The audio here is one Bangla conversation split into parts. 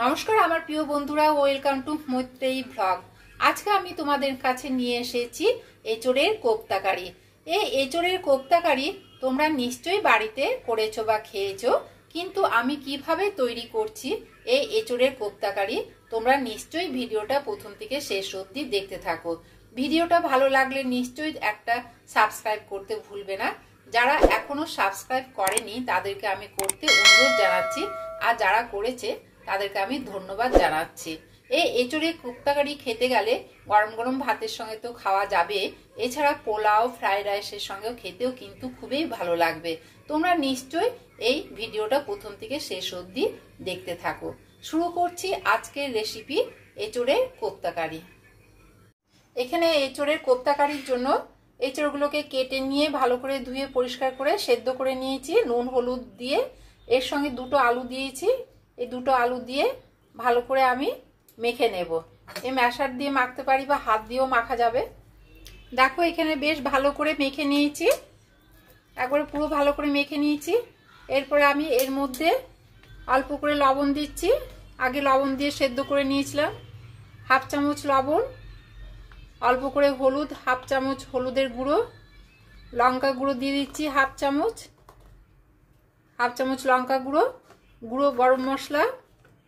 নমস্কার আমার প্রিয় বন্ধুরা, ওয়েলকাম টু মৈত্রেয়ী ব্লগ। আজকে আমি তোমাদের কাছে নিয়ে এসেছি এঁচোড়ের কোপ্তা কারি। এই এঁচোড়ের কোপ্তা কারি তোমরা নিশ্চয়ই বাড়িতে করেছো বা খেয়েছো, কিন্তু আমি কিভাবে তৈরি করছি এই এঁচোড়ের কোপ্তা কারি তোমরা নিশ্চয়ই ভিডিওটা প্রথম থেকে শেষ অবধি দেখতে থাকো। ভিডিওটা ভালো লাগলে নিশ্চয়ই একটা সাবস্ক্রাইব করতে ভুলবে না। যারা এখনো সাবস্ক্রাইব করেনি তাদেরকে আমি করতে অনুরোধ জানাচ্ছি, আর যারা করেছে তাদেরকে আমি ধন্যবাদ জানাচ্ছি। এই এঁচোড়ের কোপ্তা কারি খেতে গেলে গরম গরম ভাতের সঙ্গে তো খাওয়া যাবে, এছাড়া পোলাও ফ্রাইড রাইসের সঙ্গেও খেতেও কিন্তু খুবই ভালো লাগবে। তোমরা নিশ্চয়ই এই ভিডিওটা প্রথম থেকে শেষ অবধি দেখতে থাকো। শুরু করছি আজকের রেসিপি এঁচোড়ের কোপ্তা কারি। এখানে এঁচোড়ের কোপ্তা কারির জন্য এঁচোড়গুলোকে কেটে নিয়ে ভালো করে ধুয়ে পরিষ্কার করে সেদ্ধ করে নিয়েছি নুন হলুদ দিয়ে। এর সঙ্গে দুটো আলু দিয়েছি। এই দুটো আলু দিয়ে ভালো করে আমি মেখে নেব। এই ম্যাশার দিয়ে মাখতে পারি বা হাত দিয়েও মাখা যাবে। দেখো এখানে বেশ ভালো করে মেখে নিয়েছি, একবারে পুরো ভালো করে মেখে নিয়েছি। এরপরে আমি এর মধ্যে অল্প করে লবণ দিচ্ছি। আগে লবণ দিয়ে সেদ্ধ করে নিয়েছিলাম। হাফ চামচ লবণ, অল্প করে হলুদ, হাফ চামচ হলুদের গুঁড়ো, লঙ্কা গুঁড়ো দিয়ে দিচ্ছি হাফ চামচ লঙ্কা গুঁড়ো, গুঁড়ো গরম মশলা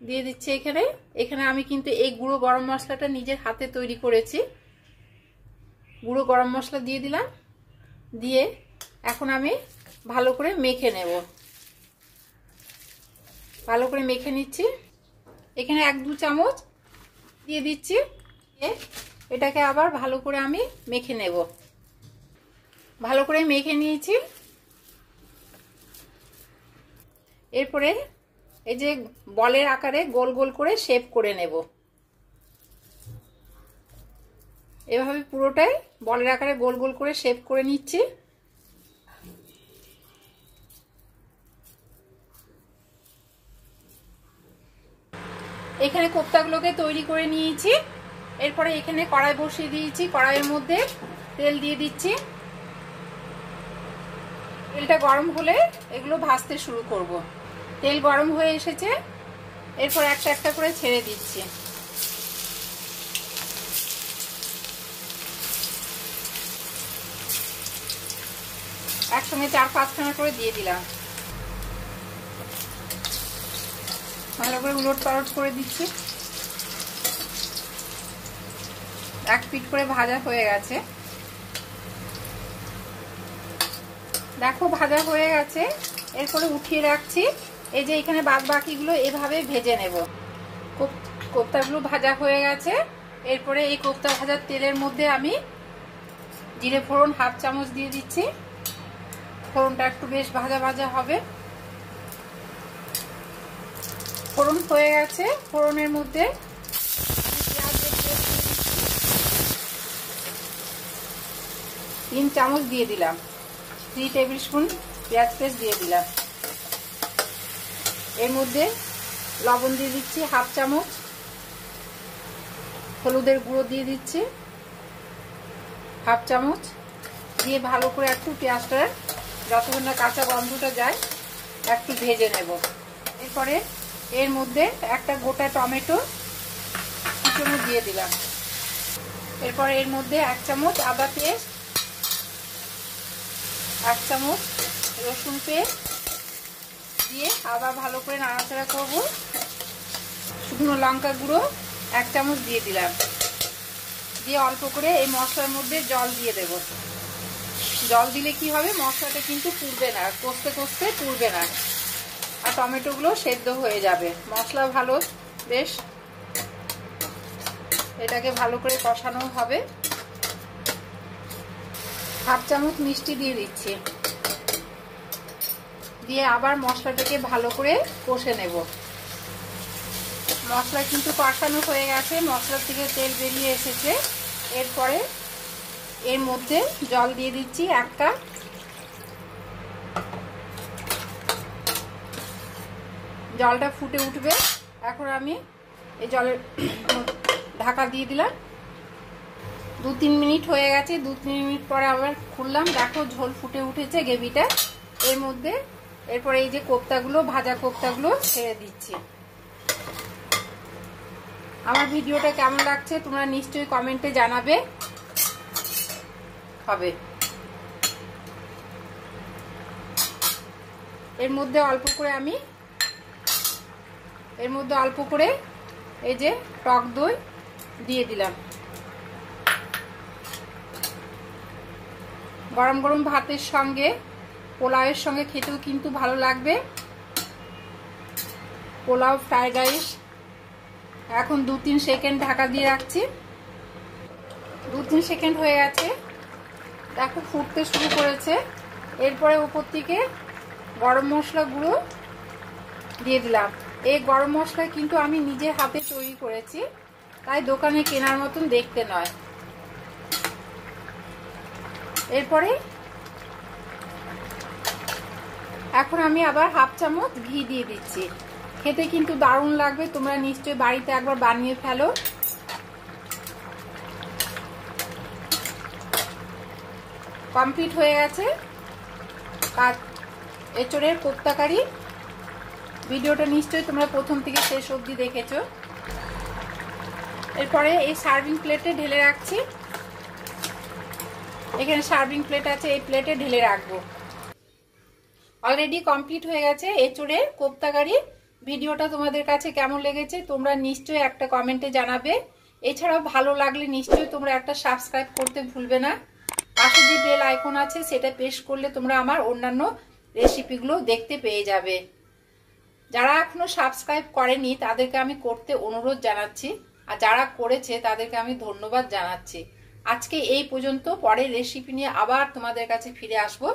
দিয়ে দিচ্ছি। এখানে আমি কিন্তু এই গুঁড়ো গরম মশলাটা নিজের হাতে তৈরি করেছি। গুঁড়ো গরম মশলা দিয়ে দিলাম। দিয়ে এখন আমি ভালো করে মেখে নেব। ভালো করে মেখে নিচ্ছি। এখানে 1-2 চামচ দিয়ে দিচ্ছি। এটাকে আবার ভালো করে আমি মেখে নেব। ভালো করে মেখে নিয়েছি। এরপরে এই যে বলের আকারে গোল গোল করে শেপ করে নেব। এভাবে পুরোটাই বলের আকারে গোল গোল করে শেপ করে নিচ্ছি। এখানে কোপ্তাগুলোকে তৈরি করে নিয়েছি। এরপরে এখানে কড়াই বসিয়ে দিয়েছি। কড়াইয়ের মধ্যে তেল দিয়ে দিচ্ছি। তেলটা গরম হলে এগুলো ভাজতে শুরু করব। তেল গরম হয়ে এসেছে। এরপর একটা একটা করে ছেড়ে দিচ্ছি। একসঙ্গে 4-5খানা করে দিয়ে দিলাম। ভালো করে উলট পালট করে দিচ্ছি। এক পিঠ করে ভাজা হয়ে গেছে। দেখো ভাজা হয়ে গেছে। এরপরে উঠিয়ে রাখছি। এই যে এখানে বাদ বাকিগুলো এভাবে ভেজে নেব। কোপ্তাগুলো ভাজা হয়ে গেছে। এরপরে এই কোপ্তা ভাজার তেলের মধ্যে আমি জিরে ফোড়ন হাফ চামচ দিয়ে দিচ্ছি। ফোড়নটা একটু বেশ ভাজা ভাজা হবে। ফোড়ন হয়ে গেছে। ফোড়নের মধ্যে 3 চামচ দিয়ে দিলাম। 3 টেবিল স্পুন পেঁয়াজ পেস্ট দিয়ে দিলাম। এর মধ্যে লবণ দিয়ে দিচ্ছি হাফ চামচ, হলুদের গুঁড়ো দিয়ে দিচ্ছি হাফ চামচ। দিয়ে ভালো করে একটু পেঁয়াজটা যতক্ষণ না কাঁচা গন্ধটা যায় একটু ভেজে নেব। এরপরে এর মধ্যে একটা গোটা টমেটো কুচনো দিয়ে দিলাম। এরপরে এর মধ্যে 1 চামচ আদা পেস্ট, 1 চামচ রসুন পেস্ট দিয়ে আবার ভালো করে নাড়াচাড়া করব। শুকনো লঙ্কা গুঁড়ো 1 চামচ দিয়ে দিলাম। দিয়ে অল্প করে এই মশলার মধ্যে জল দিয়ে দেব। জল দিলে কি হবে, মশলাটা কিন্তু পুড়বে না, কষতে কষতে পুড়বে না, আর টমেটোগুলো সেদ্ধ হয়ে যাবে। মশলা ভালো বেশ এটাকে ভালো করে কষানো হবে। হাফ চামচ মিষ্টি দিয়ে দিচ্ছি। দিয়ে আবার মশলাটাকে ভালো করে কষে নেব। মশলা কিন্তু কষানো হয়ে গেছে, মশলা থেকে তেল বেরিয়ে এসেছে। এরপরে এর মধ্যে জল দিয়ে দিচ্ছি 1 কাপ। জলটা ফুটে উঠবে। এখন আমি এই জলের ঢাকা দিয়ে দিলাম। 2-3 মিনিট হয়ে গেছে। 2-3 মিনিট পরে আবার খুললাম। দেখো ঝোল ফুটে উঠেছে গ্রেভিটা। এর মধ্যে এরপরে এই যে কোপ্তাগুলো, ভাজা কোপ্তাগুলো ছেড়ে দিচ্ছি। আমার ভিডিওটা কেমন লাগছে তোমরা নিশ্চয়ই কমেন্টে জানাবে। হবে এর মধ্যে অল্প করে এই যে টক দই দিয়ে দিলাম। গরম গরম ভাতের সঙ্গে পোলাওয়ের সঙ্গে খেতেও কিন্তু ভালো লাগবে। Pulao fried rice. এখন 2-3 সেকেন্ড ঢাকা দিয়ে রাখছি। 2-3 সেকেন্ড হয়ে গেছে, দেখো ফুটতে শুরু করেছে। এরপরে উপর থেকে গরম মশলা গুঁড়ো দিয়ে দিলাম। এই গরম মশলা কিন্তু আমি নিজের হাতে তৈরি করেছি, তাই দোকানে কেনার মতন দেখতে নয়। এরপরে এখন আমি আবার 1/2 চামচ ঘি দিয়ে দিচ্ছি। খেতে কিন্তু দারুণ লাগবে, তোমরা নিশ্চয়ই বাড়িতে একবার বানিয়ে ফেলো। কমপ্লিট হয়ে গেছে এঁচোড়ের কোপ্তা কারি। ভিডিওটা নিশ্চয়ই তোমরা প্রথম থেকে শেষ অবধি দেখেছো। এরপরে এই সার্ভিং প্লেটে ঢেলে রাখছি। এখানে সার্ভিং প্লেট আছে, এই প্লেটে ঢেলে রাখবো। অলরেডি কমপ্লিট হয়ে গেছে এঁচোড়ের কোপ্তা কারি। ভিডিওটা তোমাদের কাছে কেমন লেগেছে তোমরা নিশ্চয়ই একটা কমেন্টে জানাবে। এছাড়াও ভালো লাগলে নিশ্চয়ই তোমরা একটা সাবস্ক্রাইব করতে ভুলবে না। পাশে যে বেল আইকন আছে সেটা প্রেস করলে তোমরা আমার অন্যান্য রেসিপিগুলো দেখতে পেয়ে যাবে। যারা এখনো সাবস্ক্রাইব করেনি তাদেরকে আমি করতে অনুরোধ জানাচ্ছি, আর যারা করেছে তাদেরকে আমি ধন্যবাদ জানাচ্ছি। আজকে এই পর্যন্ত, পরের রেসিপি নিয়ে আবার তোমাদের কাছে ফিরে আসবো।